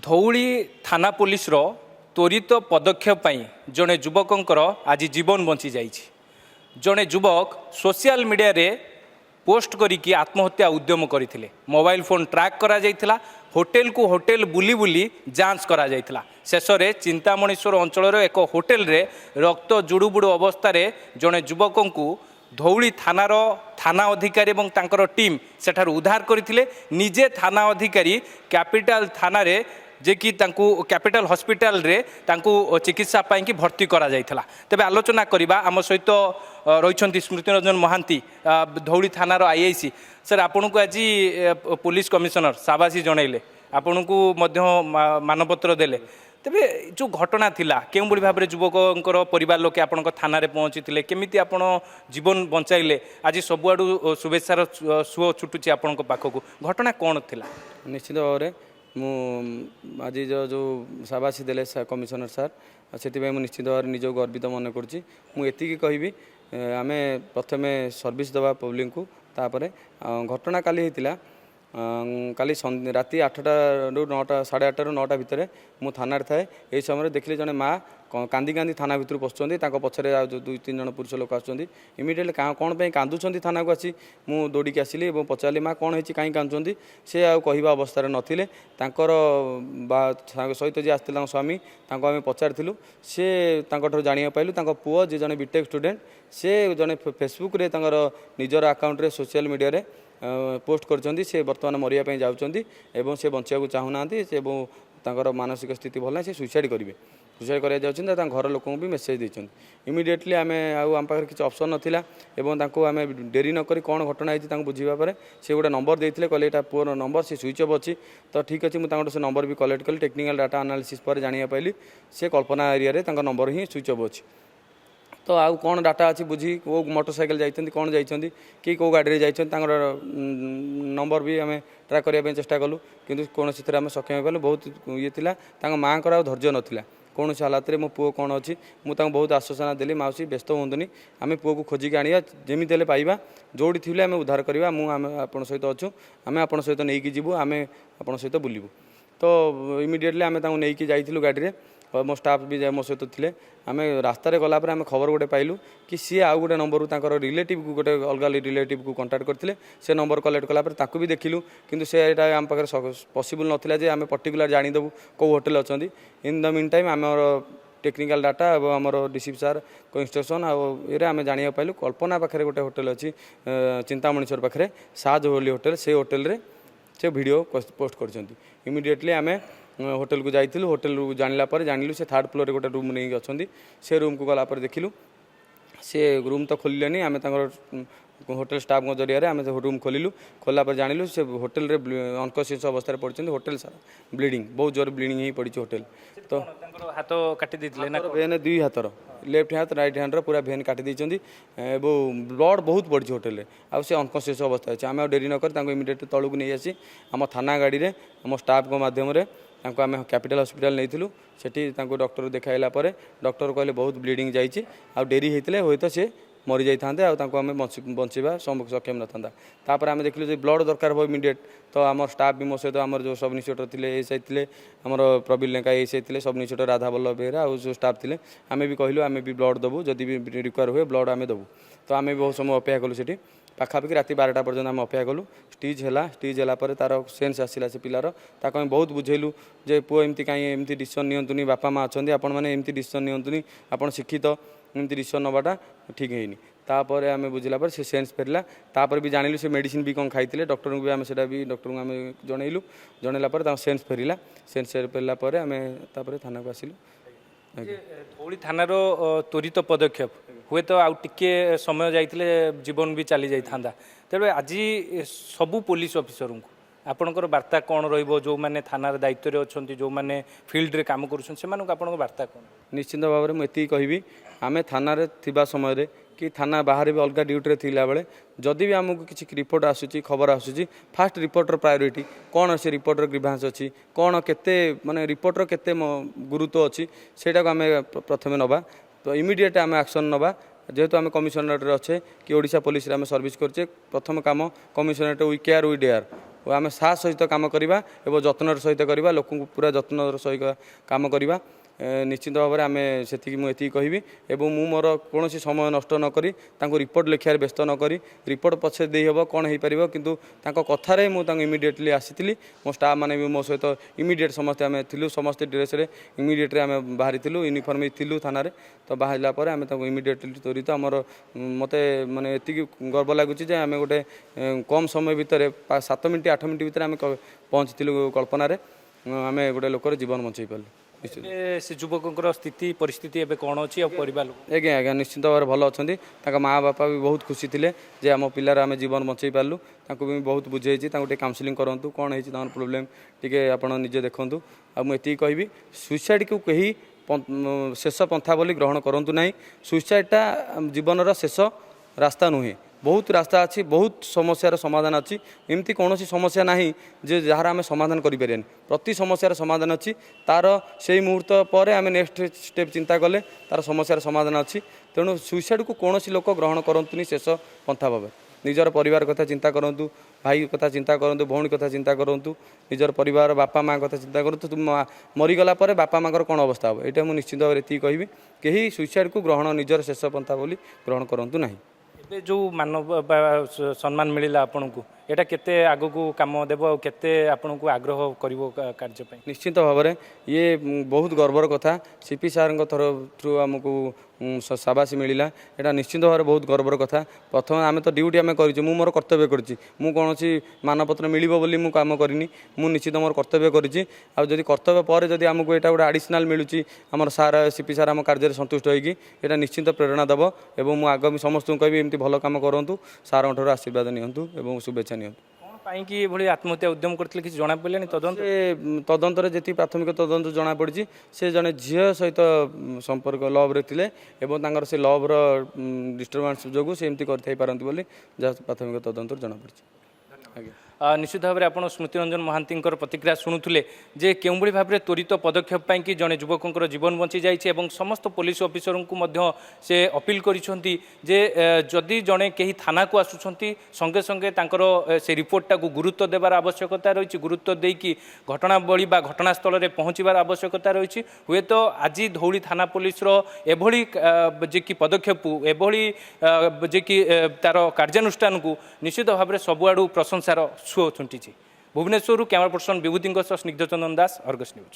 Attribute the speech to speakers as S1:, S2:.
S1: धौली थाना पुलिस रो त्वरित पदक्षेप पाई जड़े युवकंकर आज जीवन बंची जाइछि। जड़े युवक सोशल मीडिया रे पोस्ट करिकी आत्महत्या उद्यम करथिले। मोबाइल फोन ट्रैक करा जाइथिला, होटेल को होटेल बुली बुली जांच करा जाइथिला। शेष में चिंतामणीश्वर अंचल एक होटेल रे रक्त जुड़ुबुड़ु अवस्था रे जड़े युवक को धौली थानार थाना अधिकारी और तांकर टीम सेठार उद्धार करथिले। निजे थाना अधिकारी कैपिटल थाना रे जे कि तांकु कैपिटल हॉस्पिटल रे तांकु चिकित्सा पाई कि भर्ती करा जाइथिला। तेबे आलोचना करिबा आम सहित रहिछंती स्मृति रंजन महांती धौली थानार आईआईसी। सर आपन को आज पुलिस कमिशनर शाबाशी जनइले, आपन को मध्य मानपत्र देले। तेबे जो घटना थिला केउ बड़ी भाबरे युवकंकर परिवार लोके आपन थाना रे पहुंचीथिले, केमिति आपन जीवन बंचाइले, आज सबुआडू शुभेच्छार सुओ छुटुची आपन पाखकू, घटना कौन थिला?
S2: निश्चित भाव में मु आज जो शाबाशी देले कमिशनर सार से निश्चित भाव निज गर्वित मन करुँची। मुझे कहबी आम प्रथमे सर्विस दवा पब्लिक को, तापर घटना काली होता काली राति 8टा ରୁ 9ଟା 8:30 ରୁ 9ଟା भितर मु थाना थाए। यही समय देखिले जने माँ कांदी कांदी थाना भितर पशुंट, पछरे 2-3 जन पुरुष लोक आसुँच। इमिडिएटली कौन पे कांदुंट थाना को आसी मु दौड़िकी आसिली और पचारि माँ कौन होती कहीं कांदुंट, सी आवा अवस्था नथिले। सहित जी आसते स्वामी आम पचारूँ, सी जाना पाइलु पुओ जी जने बीटेक स्टूडेंट, सी जने फेसबुक रे निजर अकाउंट रे सोशल मीडिया रे पोस्ट करछंती। से वर्तमान मरिया पे जाउछंती एवं से बंचिया को चाहूनांती एवं तांकर मानसिक स्थिति भल से सुइसाइड करेंगे। सुइसाइड करा जाउछंती, घर लोक भी मेसेज देछंती। इमिडिएटली आमे आम पाखे किसी ऑप्शन नथिला एवं तांको आमे डेरी न करी कोन घटना होती बुझीबा परे से गोटे नंबर देइथिले, कहले एटा पुअर नंबर, से स्विच ऑफ अछि। तो ठीक अछि, मु से नंबर भी कलेक्ट कली। टेक्निकल डाटा एनालिसिस पर जानिया पाइली से कल्पना एरिया रे तांका नंबर ही स्विच ऑफ अछि। तो आउ कौन डाटा अच्छी बुझी वो मोटरसाइकिल जाइछंती कौन जाइछंती कि कौ गाड़ी जाइछंती नंबर भी आम ट्रैक करने चेष्टा कलु, किंतु कौन से आम सक्षम हो। बहुत ये था माँ को धैर्य नाला कौन से हालत में मो पुओ कौन अच्छी। मुझे बहुत आश्वासना देली, माउसी व्यस्त हूँ, आम पुओ को खोजिक आनिया, जमी हेल्ले पाइबा, जोड़ी थे आम उद्धार करवा। मुझे सहित अच्छु, आम आप सहित नहीं जीवु, आम आप सहित बुलू। तो इमिडिएटली आम नहीं जाइलु गाड़ी में, मो स्टाफ भी मो सहित थे। आम रास्तार गलापर आम खबर गोटे पाइलु कि सी आउ गोटे नंबर तांकर रिलेटिव को गोटे अलग रिलेटिव को कंटाक्ट करते, से नंबर कलेक्ट कलापर ताकू भी देखिलु, किंतु से यहाँ आम पाखे पॉसिबल नथिला जे आम पर्टिकुलर जानीदेबू कौ होटेल अच्छा। इन द मीन टाइम आम टेक्निकल डाटा और आमर डीसीपी सार को इंस्ट्रक्शन आम जाना पाइलु कल्पना पाखे गोटे होटेल अच्छी चिंतामणीश्वर पाखे साज होली होटेल, से होटेल रे से वीडियो पोस्ट कर। इमिडिएटली आम होटेल को जाइलु, होटेल जानिला पर जानिलु से 3rd फ्लोर रे गोटे रूम नहीं अच्छा। से रूम को गलापर देखिलु, से रूम तो खोलिलेनी, आम होटेल स्टाफ जरिया आम रूम खोलिलु। खोला पर जानिलु से होटेल रे अनकॉन्शियस अवस्था पड़ते, होटेल सारा ब्लीडिंग, बहुत जोर ब्लीडिंग ही पड़ी होटेल। तो
S1: हाथ काटी देथिले ना?
S2: भेन 2 हाथर, लेफ्ट हाथ राइट हैंड पूरा भेन काटी देइछंती, ब्लड बहुत पड़ी होटेल रे। आ से अनकॉन्शियस अवस्था अछि। आम डेरी न कर इमिडिएट तलू को नहीं आसी आम थाना गाड़ी रे आम स्टाफ को माध्यम रे आम कैपिटल हॉस्पिटल नहीं सेठी डॉक्टर देखाइला पर डॉक्टर कहले बहुत ब्लीडिंग जाइए, आ डेरी होते हुए तो सी मरी जाते आम बचाइबा सक्षम न था। तापर आम देखिलु जे ब्लड दरकार हो इमिडिएट। तो आम स्टाफ भी मो सहित आम जो सब इन्स्पेक्टर थे एसआई थे, आम प्रवीण लेखा एसआई थे, सब इन्स्पेक्टर राधा वल्लभ बेहरा और जो स्टाफ थे, आम भी कहलु आम भी ब्लड देवु, जदि भी रिक्वायर हुए ब्लड आम देवु। तो आम भी बहुत समय अपेक्षा कलु, सेठी पाखापाखि राति 12टा पर्यंत आम अपेक्षा कलु। स्टीज है तार सेन्स आसला से पिलार, ताको आम बहुत बुझेलु जे पुओ एमती कहीं एमती डिसीजन नियंतुनी, बापा माँ अच्छा आपण मैंने एमती डिसीजन नियंतुनी, आपण शिक्षित एमती डिसीजन नवाटा ठीक है। तापर आम बुझला पर से सेन्स फेरला, तापर भी जानिलु से मेडिसिन भी कौन खाइले, डॉक्टर को भी आम सेटा भी डॉक्टर को आम जनइलु, जनइला पर सेन्स फेरिला, सेन्स फेरला पर आम तापर थाना को आसिलु।
S1: धौली थानार त्वरित पदक्षेप हुए तो आउ टिके समय जाइथिले जीवन भी चली जाइथांदा। तेबे आज सबू पुलिस ऑफिसर को आपणकर वार्ता कौन रहिबो, जो माने थानार दायित्व रे अछंती, जो माने फील्ड रे काम करूछन, से मानक आपणकर वार्ता कौन? निश्चित
S2: भाव में मुझे कहबी आम थाना रे थिबा समय रे कि थाना बाहर भी अलग ड्यूटी रे थिला बेले जदि भी आमको किसी रिपोर्ट आसूची, खबर आसूची, फास्ट रिपोर्टर प्रायोरिटी कौन से रिपोर्टर ग्रीभांस अच्छी, कौन केते माने रिपोर्टर केते गुरुत्व अच्छी, सेटा को आम प्रथमे नबा। तो इमिडिएट आम एक्शन नबा जेहेतु आम कमिशनरेट अच्छे कि ओडिशा पुलिस आम सर्विस करछे प्रथम काम commissionerate we care we dare आम साहस सहित काम करवा एवं जत्नर सहित करवा लोक पूरा जत्नर सहित काम करवा निश्चित भाव में आम से मुझे कहबी एवं मु मोर कौन समय नष्ट नक रिपोर्ट लिखार व्यस्त नक रिपोर्ट पछे दे हम कौन हो पार कि कथार मुझे इमिडिएटली आसी मो स्टाफ मैंने भी मो सहित इमिडिएट समस्ते आम थी समस्ते ड्रेस इमिडिएटली आम बाहरी यूनिफर्म थी थाना तो बाहर आम इमिडिएटली त्वरित आमर मत मानने ये गर्व लगुच आम गोटे कम समय भितर 7 मिनट 8 मिनट भितर आम पहुँची कल्पना आम गोटे लोकर जीवन बचाई पार्लु
S1: से युवकों स्थिति परिस्थिति एवं कौन अच्छी परिवार
S2: आज्ञा आज्ञा निश्चित भाव में भल अच्छा माँ बापा भी बहुत खुशी थे जे आम पिलार आम जीवन बचाई पार्लु भी बहुत बुझे काउनसिलिंग करूँ कौन है प्रोब्लेम टी आप निजे देखूँ आ मुझे कहबी सुइसाइड को कहीं शेष पंथा बोली ग्रहण करूँ ना सुइसाइडटा जीवन शेष रास्ता नुहे बहुत रास्ता अच्छी बहुत समस्यार समाधान अच्छी एमती कौन समस्या ना जे जार आम समाधान करें प्रति समस्यार समाधान अच्छी तार से मुहूर्त पर आम नेक्स्ट स्टेप चिंता कले तार समस्यार समाधान अच्छी तेणु सुइसाइड को कौन लोक ग्रहण करतुनि शेष पंथा भाव निजर परिवार कथा चिंता करूँ भाई कथा चिंता करूँ भौणी कथा चिंता करूँ निजर परिवार बापा माँ कथा चिंता करूँ तुम मरीगला बापा माँ कौन अवस्था हे यहाँ मुझे निश्चित भाव में ये कहबी कहीं सुइसाइड को ग्रहण निजर शेष पंथा बोली ग्रहण करूँ ना
S1: ए जो मानव सम्मान मिलला आपन को एटा केते आगो को काम देबो केते आपन को आग्रह करिवो कार्य पे
S2: निश्चित भाव में ये बहुत गर्वर कथा सीपी सार थ्रू आमको शाबाशी मिलला एटा निश्चित भाव में बहुत गर्वर कथा प्रथम आम तो ड्यूटी आम कर मोर कर्तव्य करी कौन मानपत्र मिल बोली मु काम करनी मु निश्चित मोर कर्तव्य करी आदि कर्तव्य पर जब आमको यहाँ गोटे आडिशनाल मिलूँ आम सार सीपी सार आम कार्य संतुष्ट होगी यहाँ निश्चित प्रेरणा देव और मुझे आगामी समस्त कहबी एमती भल काम करूँ सार आशीर्वाद नियंतु और शुभेच्छा नियंतु
S1: कहीं आत्महत्या उद्यम करते किसी जना पड़े तदंत
S2: तदंतर जी प्राथमिक तदंत जना पड़ी से जड़े झील सहित संपर्क लव्रे थे से लव्र डिस्टर्बान्स जो सेमती करते बोली जहाँ प्राथमिक तदंतर जना पड़ी आज्ञा
S1: निश्चित भाव में आप स्मृति रंजन महांती प्रतिक्रिया शुणुले जे केउंभली भाव में त्वरित पदक्षेप कि जड़े युवकों जीवन बची जाइए और समस्त पुलिस ऑफिसर को से अपील करिसेंती जे जदि जड़े कहीं थाना को आसुंच संगे संगे से रिपोर्टा को गुरुत्व देवार आवश्यकता रही गुरुत्व देकी घटनावली घटनास्थल में पहुँचबार आवश्यकता रही हुए तो आज धौली थाना पुलिस एभली जे कि पदक्षेप एभली जे कि तार कार्यानुष्ठान को निश्चित भाव में सबुआड़ प्रशंसार सुओ छुंटी भुवनेश्वर कैमरा पर्सन विभूति स्निग्धचंदन दास अर्गस न्यूज।